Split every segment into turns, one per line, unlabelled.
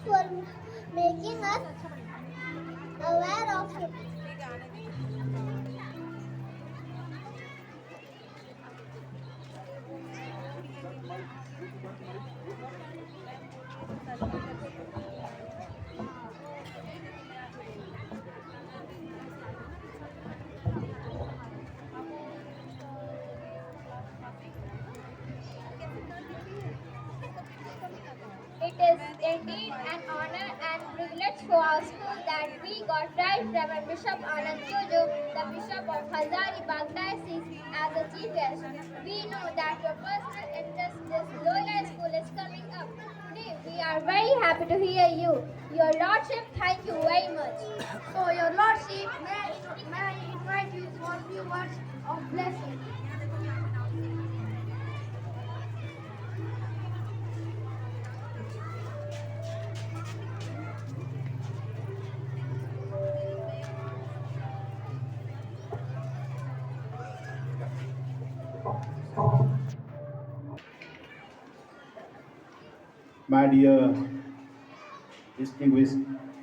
for making us aware of it.
It is indeed an honor and privilege for our school that we got Right Reverend Bishop Anand Jojo, the Bishop of Hazaribagh Diocese, as a chief guest. We know that your personal interest in this Loyola school is coming up. Today, we are very happy to hear you. Your Lordship, thank you very much.
So, Your Lordship, may I invite you for few words of blessing?
My dear distinguished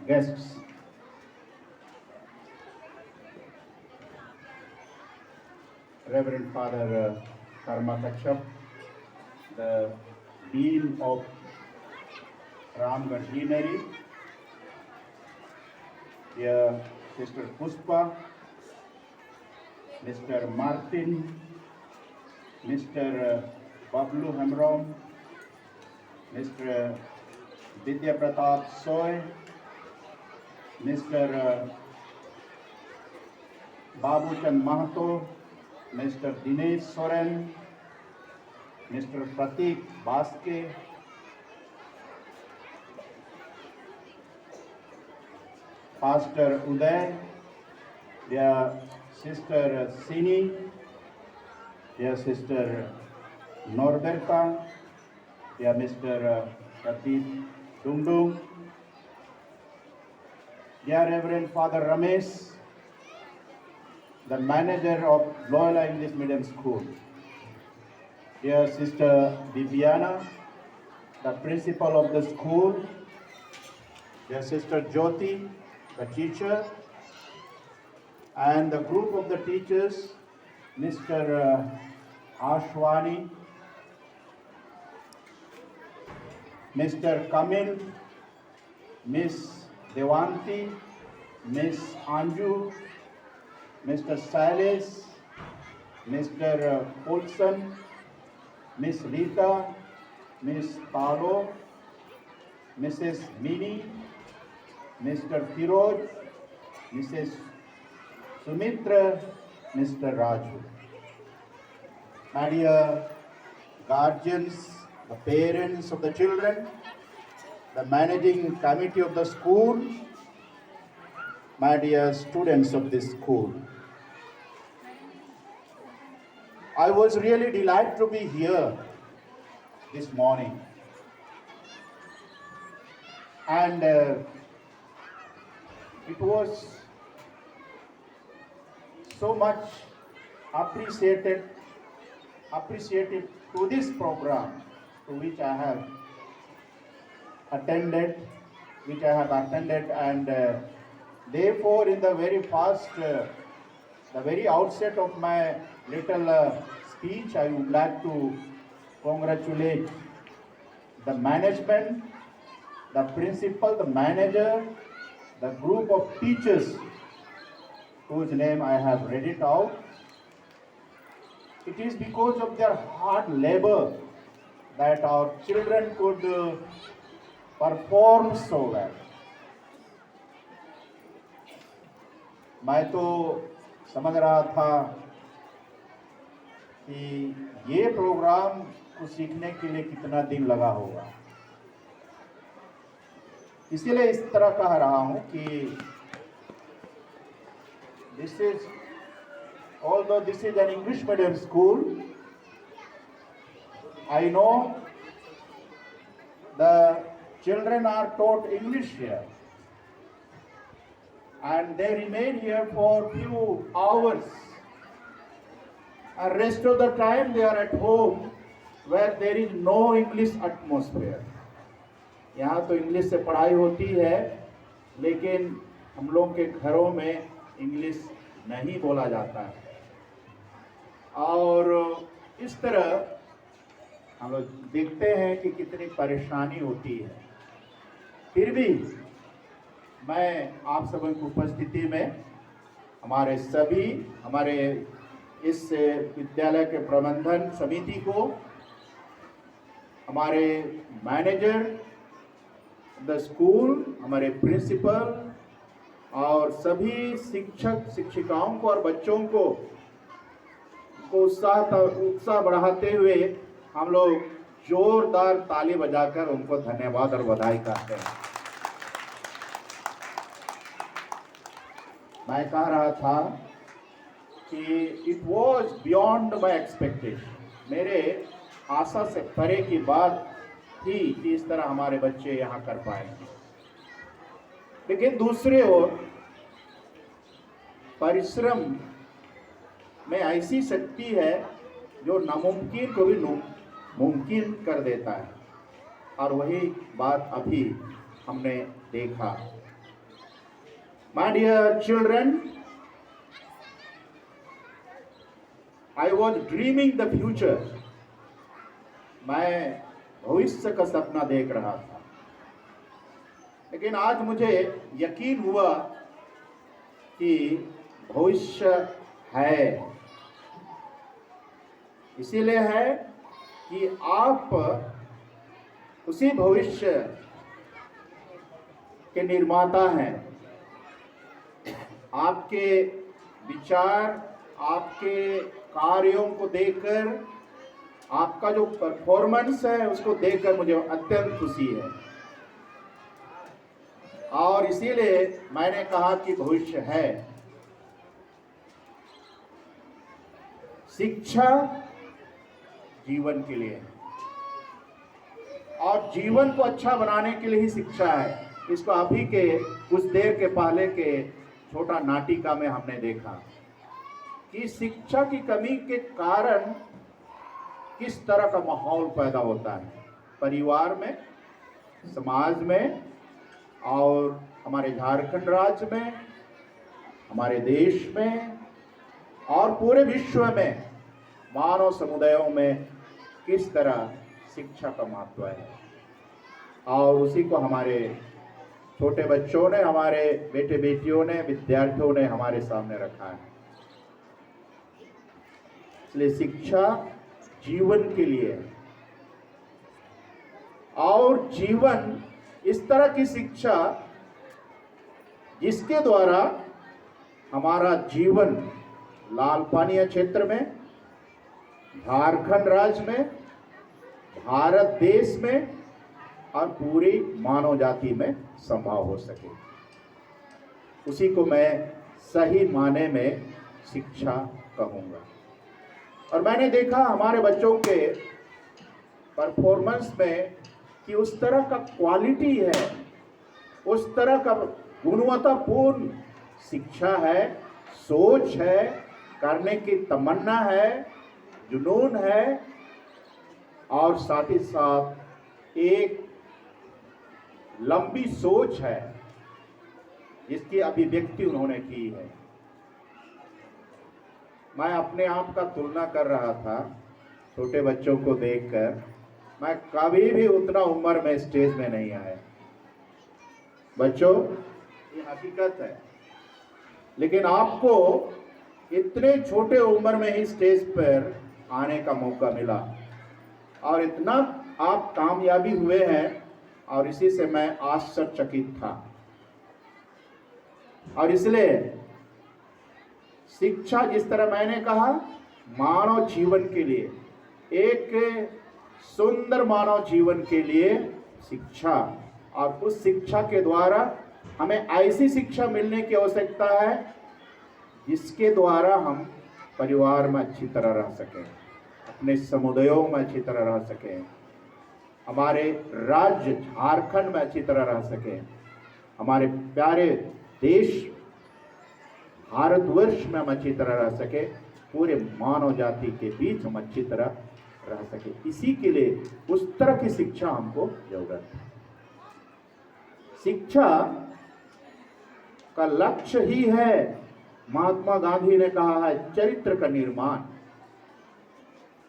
guests, Reverend Father Karma Kachap, the Dean of Ramgarh Deanery, dear Sister Puspa, Mr. Martin, Mr. Bablu Hemrom, Mr. Vidya Pratap Soy, Mr. Babu Chand Mahato, Mr. Dinesh Soren, Mr. Pratik Baske, Pastor Uday, their sister Sini, their sister Norberta, their Mr. Pratik Dungdung, dear Reverend Father Ramesh, the manager of Loyola English Medium School, dear Sister Viviana, the principal of the school, dear Sister Jyoti, the teacher, and the group of the teachers, Mr. Ashwani, Mr. Kamil, Miss Devanti, Miss Anju, Mr. Silas, Mr. Olson, Miss Rita, Miss Talo, Mrs. Mini, Mr. Firoj, Mrs. Sumitra, Mr. Raju. My dear guardians, the parents of the children, the managing committee of the school, my dear students of this school. I was really delighted to be here this morning. And it was so much appreciated to this program to which I have attended, and therefore in the very first, the very outset of my little speech, I would like to congratulate the management, the principal, the manager, the group of teachers whose name I have read it out. It is because of their hard labor that our children could perform so well. मैं तो समझ रहा था कि ये programme को सीखने के लिए कितना दिन लगा होगा, इसीलिए इस तरह कह रहा हूं कि although this is an English medium school, I know the children are taught English here and they remain here for few hours, and rest of the time they are at home where there is no English atmosphere. यहाँ तो English से पढ़ाई होती है, लेकिन हम लोग के घरों में इंग्लिश नहीं बोला जाता है। और इस तरह हम लोग देखते हैं कि कितनी परेशानी होती है। फिर भी मैं आप सभी की उपस्थिति में हमारे इस विद्यालय के प्रबंधन समिति को, हमारे मैनेजर द स्कूल, हमारे प्रिंसिपल और सभी शिक्षक शिक्षिकाओं को और बच्चों को उत्साह बढ़ाते हुए हम लोग जोरदार ताली बजाकर उनको धन्यवाद और बधाई करते हैं। मैं कह रहा था कि it was beyond my expectation, मेरे आशा से परे की बात थी कि इस तरह हमारे बच्चे यहाँ कर पाएंगे। लेकिन दूसरे ओर परिश्रम में ऐसी शक्ति है जो नामुमकिन को भी मुमकिन कर देता है, और वही बात अभी हमने देखा। My dear children, I was dreaming the future. मैं भविष्य का सपना देख रहा था, लेकिन आज मुझे यकीन हुआ कि भविष्य है। इसीलिए है कि आप उसी भविष्य के निर्माता हैं। आपके विचार, आपके कार्यों को देखकर, आपका जो परफॉर्मेंस है उसको देखकर मुझे अत्यंत खुशी है, और इसीलिए मैंने कहा कि भविष्य है। शिक्षा जीवन के लिए, और जीवन को अच्छा बनाने के लिए ही शिक्षा है। इसको अभी के कुछ देर के पहले के छोटा नाटिका में हमने देखा कि शिक्षा की कमी के कारण किस तरह का माहौल पैदा होता है परिवार में, समाज में, और हमारे झारखंड राज्य में, हमारे देश में और पूरे विश्व में मानव समुदायों में किस तरह शिक्षा का महत्व है। और उसी को हमारे छोटे बच्चों ने, हमारे बेटे बेटियों ने, विद्यार्थियों ने हमारे सामने रखा है। इसलिए शिक्षा जीवन के लिए है, और जीवन इस तरह की शिक्षा जिसके द्वारा हमारा जीवन लालपानिया क्षेत्र में, झारखंड राज्य में, भारत देश में और पूरी मानव जाति में संभव हो सके, उसी को मैं सही माने में शिक्षा कहूँगा। और मैंने देखा हमारे बच्चों के परफॉर्मेंस में कि उस तरह का क्वालिटी है, उस तरह का गुणवत्तापूर्ण शिक्षा है, सोच है, करने की तमन्ना है, जुनून है, और साथ ही साथ एक लंबी सोच है जिसकी अभिव्यक्ति उन्होंने की है। मैं अपने आप का तुलना कर रहा था छोटे बच्चों को देखकर। मैं कभी भी उतना उम्र में स्टेज में नहीं आया बच्चों, ये हकीकत है। लेकिन आपको इतने छोटे उम्र में ही स्टेज पर आने का मौका मिला, और इतना आप कामयाबी हुए हैं, और इसी से मैं आश्चर्यचकित था। और इसलिए शिक्षा, जिस तरह मैंने कहा, मानव जीवन के लिए, एक सुंदर मानव जीवन के लिए शिक्षा, और उस शिक्षा के द्वारा हमें ऐसी शिक्षा मिलने की आवश्यकता है जिसके द्वारा हम परिवार में अच्छी तरह रह सकें, अपने समुदायों में अच्छी तरह रह सकें, हमारे राज्य झारखंड में अच्छी तरह रह सकें, हमारे प्यारे देश भारतवर्ष में हम अच्छी तरह रह सके, पूरे मानव जाति के बीच हम अच्छी तरह रह सके। इसी के लिए उस तरह की शिक्षा हमको जरूरत है। शिक्षा का लक्ष्य ही है, महात्मा गांधी ने कहा है, चरित्र का निर्माण।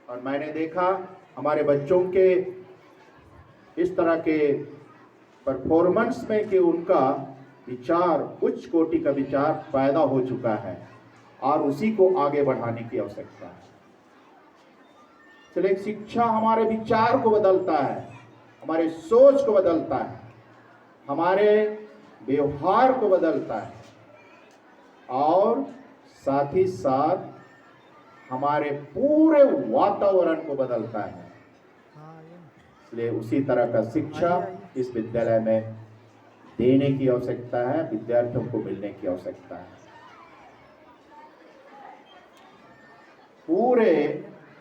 और मैंने देखा हमारे बच्चों के इस तरह के परफॉर्मेंस में कि उनका विचार, उच्च कोटि का विचार पैदा हो चुका है और उसी को आगे बढ़ाने की आवश्यकता है। इसलिए शिक्षा हमारे विचार को बदलता है, हमारे सोच को बदलता है, हमारे व्यवहार को बदलता है और साथ ही साथ हमारे पूरे वातावरण को बदलता है। इसलिए उसी तरह का शिक्षा इस विद्यालय में देने की आवश्यकता है, विद्यार्थियों को मिलने की आवश्यकता है। पूरे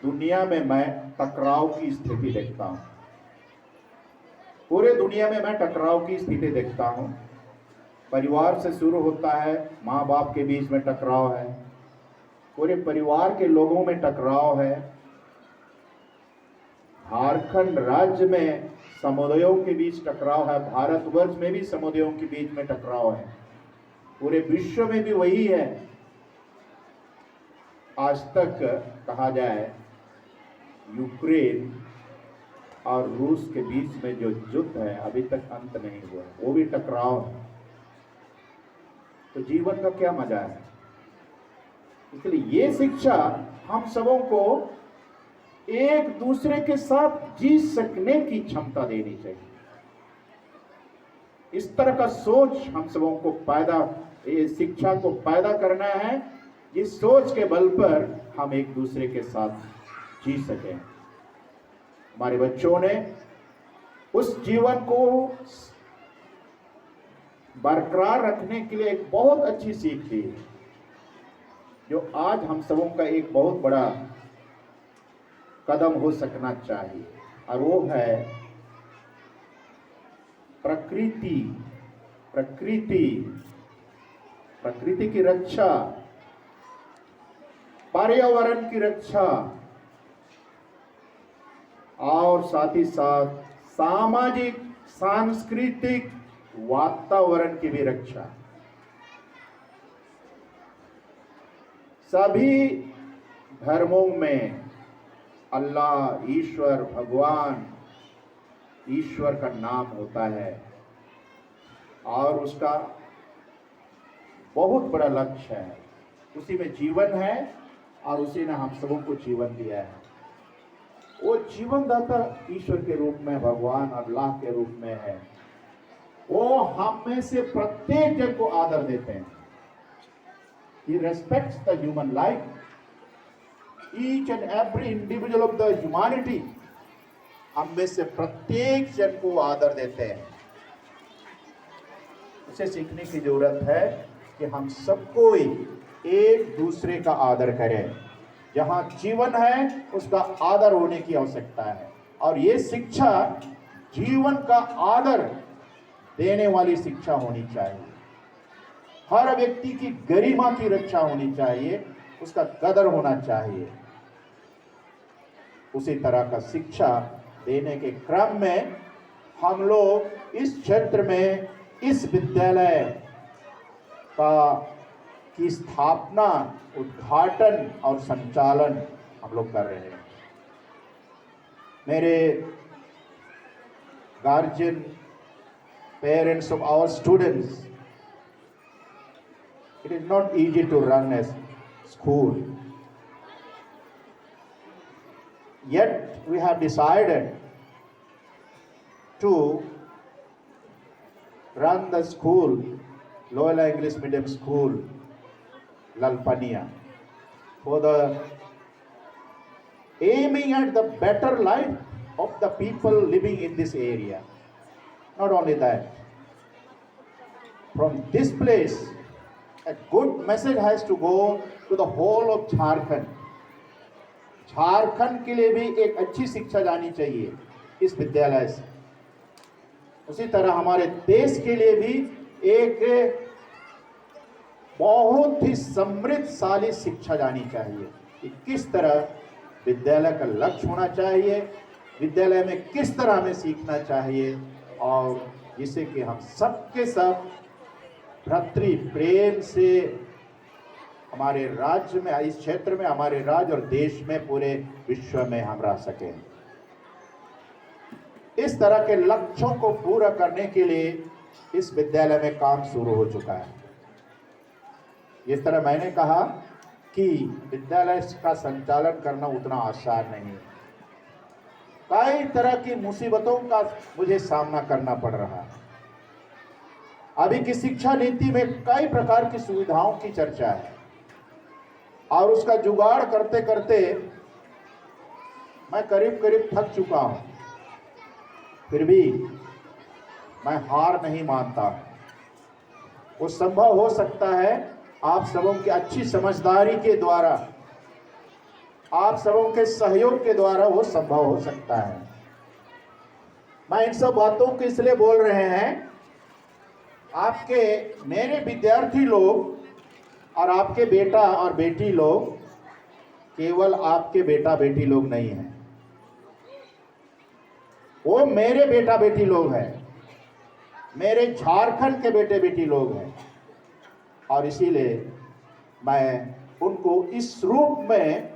दुनिया में मैं टकराव की स्थिति देखता हूं, पूरे दुनिया में मैं टकराव की स्थिति देखता हूं। परिवार से शुरू होता है, माँ बाप के बीच में टकराव है, पूरे परिवार के लोगों में टकराव है। झारखंड राज्य में समुदायों के बीच टकराव है, भारतवर्ष में भी समुदायों के बीच में टकराव है, पूरे विश्व में भी वही है। आज तक कहा जाए यूक्रेन और रूस के बीच में जो युद्ध है अभी तक अंत नहीं हुआ, वो भी टकराव है। तो जीवन का क्या मजा है? इसलिए ये शिक्षा हम सबों को एक दूसरे के साथ जी सकने की क्षमता देनी चाहिए। इस तरह का सोच हम सबों को ये शिक्षा को पैदा करना है, जिस सोच के बल पर हम एक दूसरे के साथ जी सकें। हमारे बच्चों ने उस जीवन को बरकरार रखने के लिए एक बहुत अच्छी सीख दी, जो आज हम सबों का एक बहुत बड़ा कदम हो सकना चाहिए, और वो है प्रकृति की रक्षा, पर्यावरण की रक्षा और साथ ही साथ सामाजिक सांस्कृतिक वातावरण की भी रक्षा। सभी धर्मों में अल्लाह, ईश्वर, भगवान, ईश्वर का नाम होता है और उसका बहुत बड़ा लक्ष्य है, उसी में जीवन है और उसी ने हम सबों को जीवन दिया है। वो जीवन दाता ईश्वर के रूप में, भगवान अल्लाह के रूप में है। वो हम में से प्रत्येक जन को आदर देते हैं। He respects the human life, each and every individual of the humanity। हम में से प्रत्येक जन को आदर देते हैं। उसे सीखने की जरूरत है कि हम सबको एक दूसरे का आदर करें। जहां जीवन है उसका आदर होने की आवश्यकता है, और ये शिक्षा जीवन का आदर देने वाली शिक्षा होनी चाहिए। हर व्यक्ति की गरिमा की रक्षा होनी चाहिए, उसका कदर होना चाहिए। उसी तरह का शिक्षा देने के क्रम में हम लोग इस क्षेत्र में इस विद्यालय की स्थापना, उद्घाटन और संचालन हम लोग कर रहे हैं। मेरे guardian, parents of our students, it is not easy to run a school, yet we have decided to run the school, Loyola English Medium School, Lalpania, for the aiming at the better life of the people living in this area. Not only that, from this place a good message has to go to the whole of Jharkhand. Jharkhand के लिए भी एक अच्छी शिक्षा जानी चाहिए इस विद्यालय से। उसी तरह हमारे देश के लिए भी एक बहुत ही समृद्धशाली शिक्षा जानी चाहिए कि किस तरह विद्यालय का लक्ष्य होना चाहिए, विद्यालय में किस तरह हमें सीखना चाहिए, और जिससे कि हम सबके सब भ्रातृ प्रेम से हमारे राज्य में, इस क्षेत्र में, हमारे राज्य और देश में, पूरे विश्व में हम रह सकें। इस तरह के लक्ष्यों को पूरा करने के लिए इस विद्यालय में काम शुरू हो चुका है। जिस तरह मैंने कहा कि विद्यालय का संचालन करना उतना आसान नहीं है। कई तरह की मुसीबतों का मुझे सामना करना पड़ रहा है। अभी की शिक्षा नीति में कई प्रकार की सुविधाओं की चर्चा है और उसका जुगाड़ करते करते मैं करीब करीब थक चुका हूं। फिर भी मैं हार नहीं मानता। वो संभव हो सकता है आप सबों की अच्छी समझदारी के द्वारा, आप सबों के सहयोग के द्वारा वो संभव हो सकता है। मैं इन सब बातों को इसलिए बोल रहे हैं, आपके मेरे विद्यार्थी लोग और आपके बेटा और बेटी लोग केवल आपके बेटा बेटी लोग नहीं हैं, वो मेरे बेटा बेटी लोग हैं, मेरे झारखंड के बेटे बेटी लोग हैं। और इसीलिए मैं उनको इस रूप में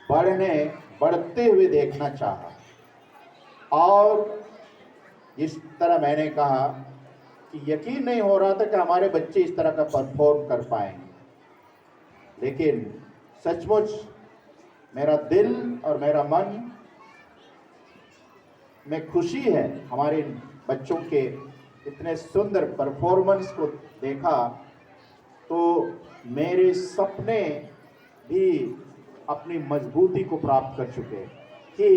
बढ़ते हुए देखना चाहा। और इस तरह मैंने कहा कि यकीन नहीं हो रहा था कि हमारे बच्चे इस तरह का परफॉर्म कर पाएंगे, लेकिन सचमुच मेरा दिल और मेरा मन में खुशी है। हमारे बच्चों के इतने सुंदर परफॉर्मेंस को देखा तो मेरे सपने भी अपनी मजबूती को प्राप्त कर चुके कि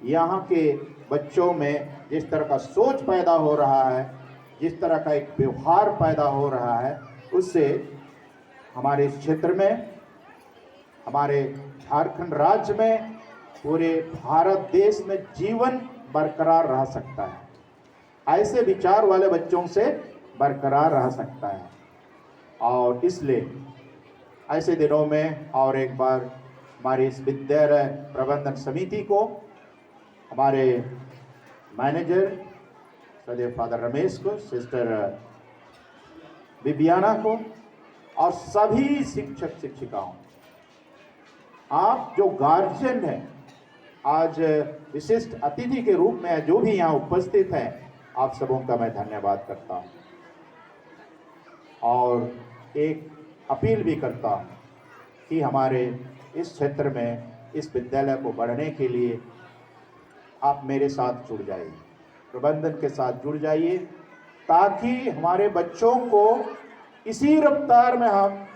यहाँ के बच्चों में जिस तरह का सोच पैदा हो रहा है, जिस तरह का एक व्यवहार पैदा हो रहा है, उससे हमारे इस क्षेत्र में, हमारे झारखंड राज्य में, पूरे भारत देश में जीवन बरकरार रह सकता है। ऐसे विचार वाले बच्चों से बरकरार रह सकता है। और इसलिए ऐसे दिनों में और एक बार हमारे इस विद्यालय प्रबंधन समिति को, हमारे मैनेजर सदैव फादर रमेश को, सिस्टर बिबियाना को और सभी शिक्षक शिक्षिकाओं, आप जो गार्जियन हैं, आज विशिष्ट अतिथि के रूप में जो भी यहाँ उपस्थित हैं, आप सबों का मैं धन्यवाद करता हूँ। और एक अपील भी करता हूँ कि हमारे इस क्षेत्र में इस विद्यालय को बढ़ने के लिए आप मेरे साथ जुड़ जाइए, प्रबंधन के साथ जुड़ जाइए, ताकि हमारे बच्चों को इसी रफ्तार में हम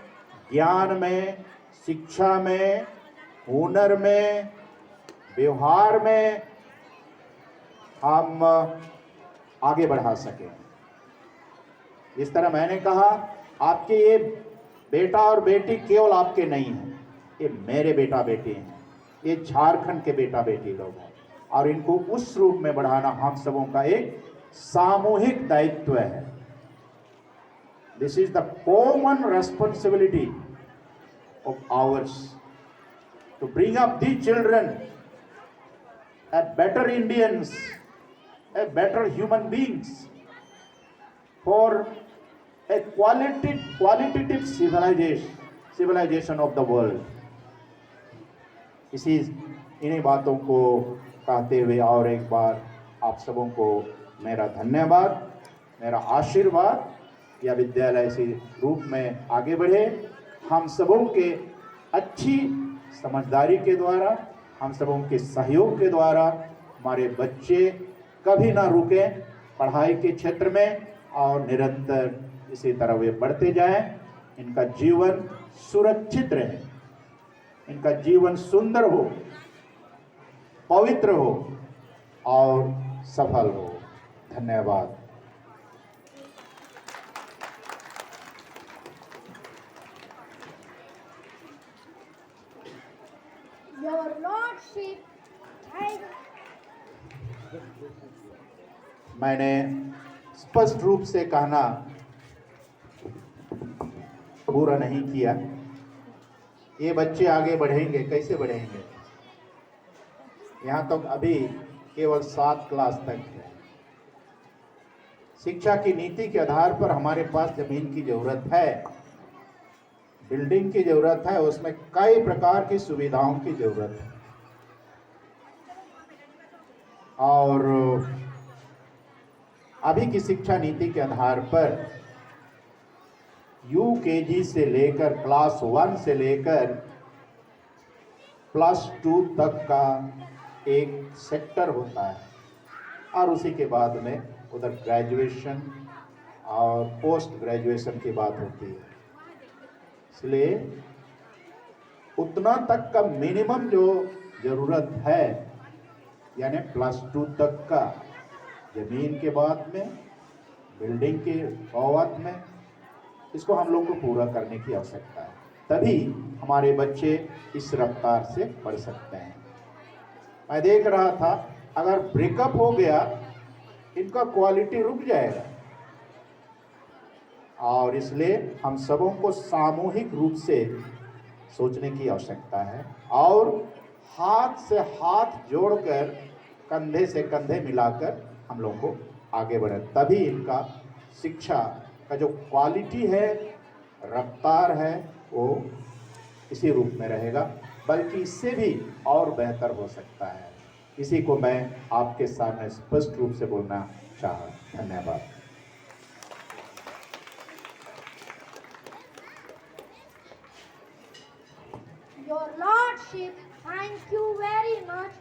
ज्ञान में, शिक्षा में, हुनर में, व्यवहार में हम आगे बढ़ा सकें। इस तरह मैंने कहा, आपके ये बेटा और बेटी केवल आपके नहीं हैं, ये मेरे बेटा बेटी हैं, ये झारखंड के बेटा बेटी लोग हैं, और इनको उस रूप में बढ़ाना हम सबों का एक सामूहिक दायित्व है। This is the common responsibility of ours to bring up the children a better Indians, a better human beings, for a qualitative civilization of the world. इन्हीं बातों को कहते हुए और एक बार आप सबों को मेरा धन्यवाद, मेरा आशीर्वाद। यह विद्यालय इसी रूप में आगे बढ़े, हम सबों के अच्छी समझदारी के द्वारा, हम सबों के सहयोग के द्वारा हमारे बच्चे कभी ना रुकें पढ़ाई के क्षेत्र में, और निरंतर इसी तरह वे बढ़ते जाएं, इनका जीवन सुरक्षित रहे, इनका जीवन सुंदर हो, पवित्र हो और सफल हो। धन्यवाद।
Your Lordship, thank
मैंने स्पष्ट रूप से कहना पूरा नहीं किया। ये बच्चे आगे बढ़ेंगे, कैसे बढ़ेंगे? यहाँ तक अभी केवल 7 क्लास तक है। शिक्षा की नीति के आधार पर हमारे पास जमीन की जरूरत है, बिल्डिंग की जरूरत है, उसमें कई प्रकार की सुविधाओं की जरूरत है। और अभी की शिक्षा नीति के आधार पर यूकेजी से लेकर क्लास 1 से लेकर प्लस 2 तक का एक सेक्टर होता है और उसी के बाद में उधर ग्रेजुएशन और पोस्ट ग्रेजुएशन की बात होती है। इसलिए उतना तक का मिनिमम जो ज़रूरत है यानी प्लस 2 तक का, ज़मीन के बाद में बिल्डिंग के बाद में, इसको हम लोग को पूरा करने की आवश्यकता है, तभी हमारे बच्चे इस रफ्तार से पढ़ सकते हैं। मैं देख रहा था अगर ब्रेकअप हो गया इनका क्वालिटी रुक जाएगा और इसलिए हम सबों को सामूहिक रूप से सोचने की आवश्यकता है और हाथ से हाथ जोड़कर, कंधे से कंधे मिलाकर हम लोग को आगे बढ़े, तभी इनका शिक्षा का जो क्वालिटी है, रफ्तार है, वो इसी रूप में रहेगा, बल्कि इससे भी और बेहतर हो सकता है। इसी को मैं आपके सामने स्पष्ट रूप से बोलना चाहा। धन्यवाद।
Your Lordship, thank you very much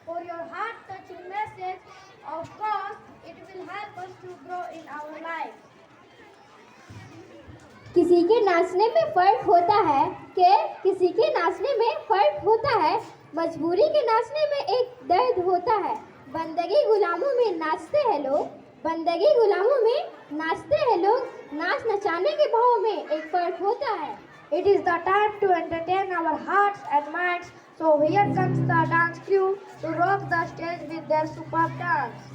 for your heart-touching message. Of course, it will help us to grow in our lives.
किसी के नाचने में फर्क होता है कि किसी के नाचने में फर्क होता है, मजबूरी के नाचने में एक दर्द होता है। बंदगी गुलामों में नाचते हैं लोग, बंदगी गुलामों में नाचते हैं लोग, नाच नचाने के भाव में एक फर्क होता है।
It is the time to entertain our hearts and minds, so here comes the dance crew to rock the stage with their superb dance.